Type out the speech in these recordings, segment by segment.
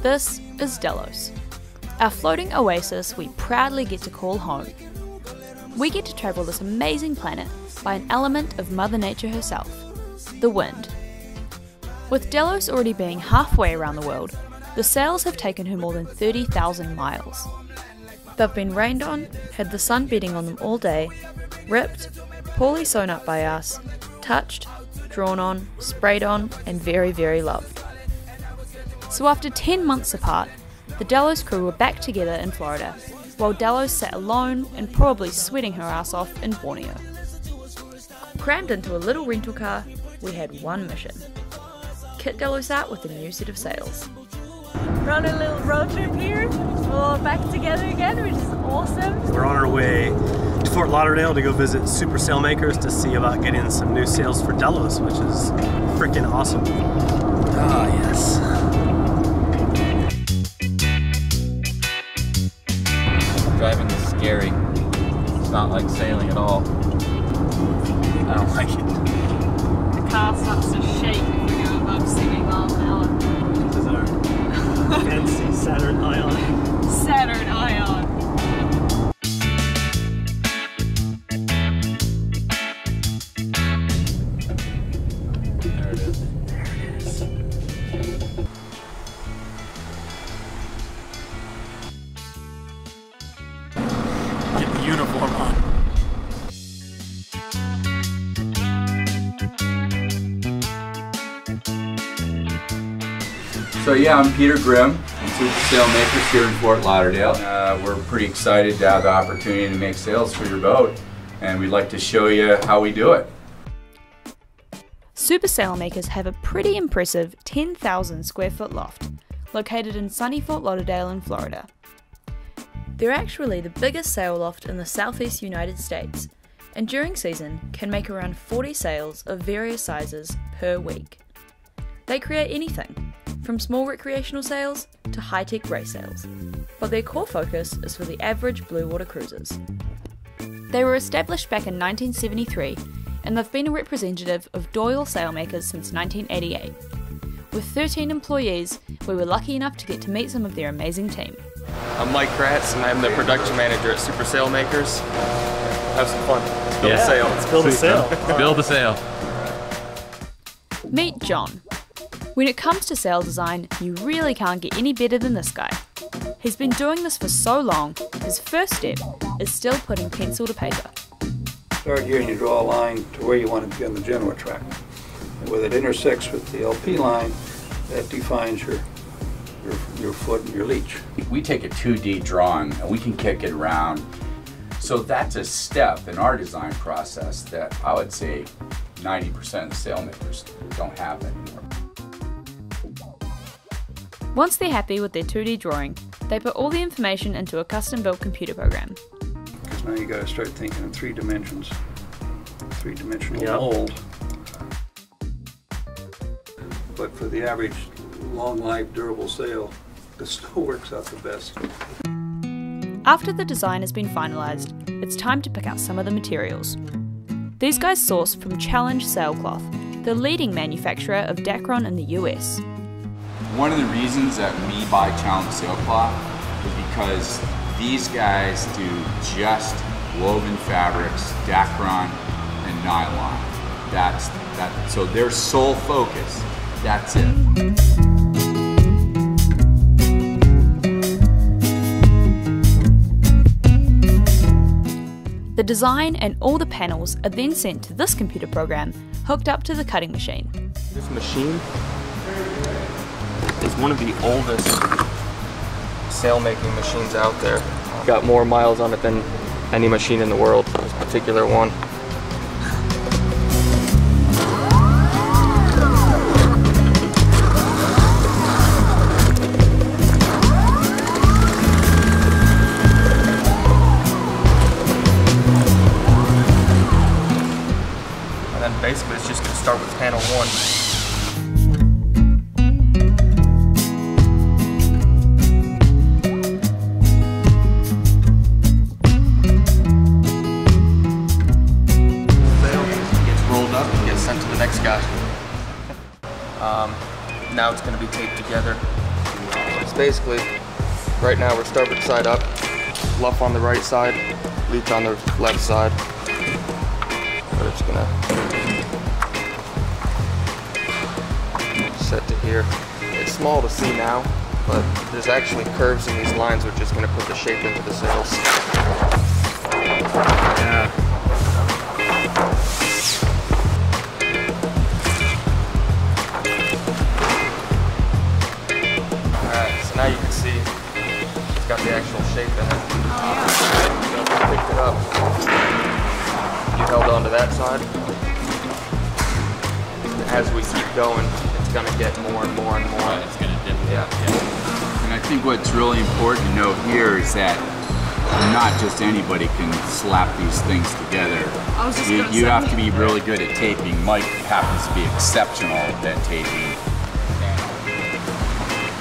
This is Delos, our floating oasis we proudly get to call home. We get to travel this amazing planet by an element of Mother Nature herself, the wind. With Delos already being halfway around the world, the sails have taken her more than 30,000 miles. They've been rained on, had the sun beating on them all day, ripped, poorly sewn up by us, touched, drawn on, sprayed on, and very, very loved. So after 10 months apart, the Delos crew were back together in Florida, while Delos sat alone and probably sweating her ass off in Borneo. Crammed into a little rental car, we had one mission: kit Delos out with a new set of sails. We're on a little road trip here. We're all back together again, which is awesome. We're on our way to Fort Lauderdale to go visit Super Sailmakers to see about getting some new sails for Delos, which is freaking awesome. Ah, yes. Driving is scary. It's not like sailing at all. I don't like it. The car starts to shake if we go above 70 miles an hour. This is our fancy Saturn Ion. Saturn Ion. There it is. There it is. Get the uniform on. So yeah, I'm Peter Grimm from Super Sailmakers here in Fort Lauderdale. We're pretty excited to have the opportunity to make sails for your boat, and we'd like to show you how we do it. Super Sailmakers have a pretty impressive 10,000 square foot loft, located in sunny Fort Lauderdale in Florida. They're actually the biggest sail loft in the southeast United States, and during season can make around 40 sails of various sizes per week. They create anything, from small recreational sails to high-tech race sails, but their core focus is for the average blue water cruisers. They were established back in 1973, and they've been a representative of Doyle Sailmakers since 1988. With 13 employees, we were lucky enough to get to meet some of their amazing team. I'm Mike Kratz, and I'm the production manager at Super Sailmakers. Have some fun. Build a sail. Let's build a sail. Let's build a sail. Meet John. When it comes to sail design, you really can't get any better than this guy. He's been doing this for so long, his first step is still putting pencil to paper. Start here and you draw a line to where you want it to be on the Genoa track. And where it intersects with the LP line, that defines your foot and your leach. We take a 2D drawing and we can kick it around. So that's a step in our design process that I would say 90% of sailmakers don't have anymore. Once they're happy with their 2D drawing, they put all the information into a custom-built computer program. Because now you got to start thinking in 3 dimensions, 3-dimensional mold. But for the average long life durable sail, this still works out the best. After the design has been finalised, it's time to pick out some of the materials. These guys source from Challenge Sailcloth, the leading manufacturer of Dacron in the US. One of the reasons that we buy Challenge Sailcloth is because these guys do just woven fabrics, Dacron and nylon. So their sole focus, that's it. The design and all the panels are then sent to this computer program hooked up to the cutting machine. This machine is one of the oldest sail-making machines out there. Got more miles on it than any machine in the world, this particular one. And then basically it's just going to start with panel 1. Sent to the next guy. Now it's going to be taped together. This basically, right now we're starboard side up, luff on the right side, leech on the left side. We're just gonna set to here. It's small to see now, but there's actually curves in these lines which is gonna put the shape into the sails. Yeah. Now you can see it's got the actual shape in it. So if you picked it up, you held onto that side. As we keep going, it's going to get more and more and more. It's going to dip. Yeah. And I think what's really important to note here is that not just anybody can slap these things together. You have to be really good at taping. Mike happens to be exceptional at taping.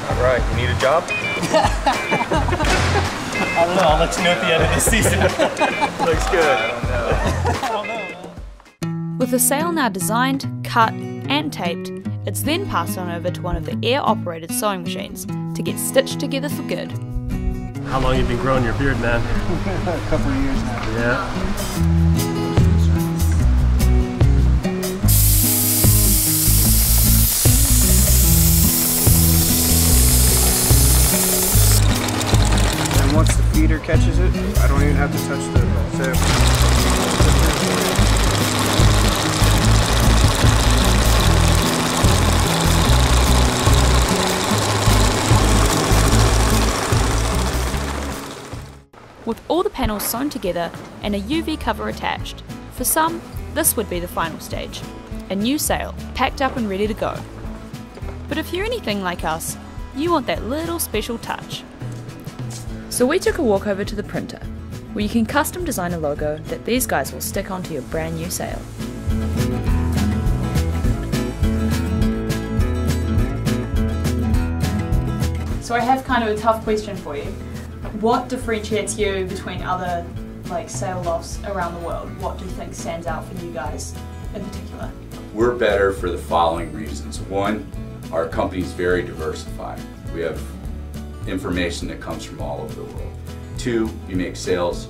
All right, you need a job? I don't know, I'll let you know at the end of the season. Looks good. I don't know. With the sail now designed, cut, and taped, it's then passed on over to one of the air-operated sewing machines to get stitched together for good. How long you been growing your beard, man? A couple of years now. Yeah. Once the feeder catches it, I don't even have to touch the sail. With all the panels sewn together and a UV cover attached, for some, this would be the final stage. A new sail, packed up and ready to go. But if you're anything like us, you want that little special touch. So we took a walk over to the printer, where you can custom design a logo that these guys will stick onto your brand new sail. So I have kind of a tough question for you. What differentiates you between other sail lofts around the world? What do you think stands out for you guys in particular? We're better for the following reasons. One, our company's very diversified. We have information that comes from all over the world. Two, you make sails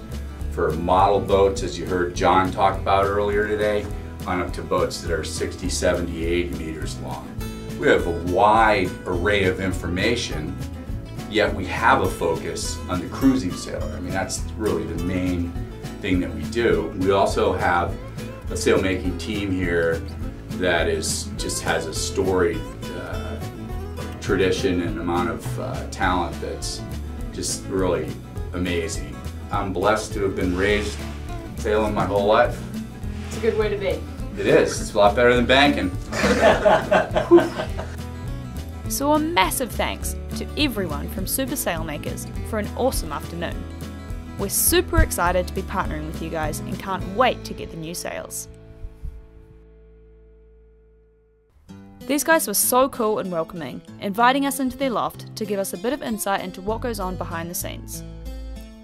for model boats, as you heard John talk about earlier today, on up to boats that are 60, 70, 80 meters long. We have a wide array of information, yet we have a focus on the cruising sailor. I mean, that's really the main thing that we do. We also have a sail making team here that just has a storied tradition and amount of talent that's just really amazing. I'm blessed to have been raised sailing my whole life. It's a good way to be. It is. It's a lot better than banking. So a massive thanks to everyone from Super Sailmakers for an awesome afternoon. We're super excited to be partnering with you guys and can't wait to get the new sails. These guys were so cool and welcoming, inviting us into their loft to give us a bit of insight into what goes on behind the scenes.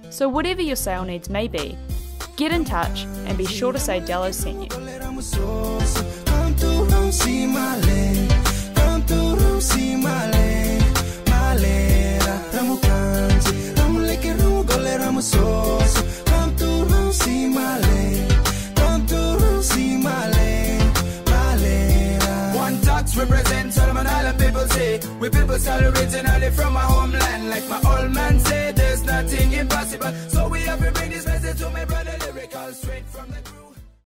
So whatever your sail needs may be, get in touch and be sure to say Delos sent you. Represent Solomon Island people say we people start originally from my homeland like my old man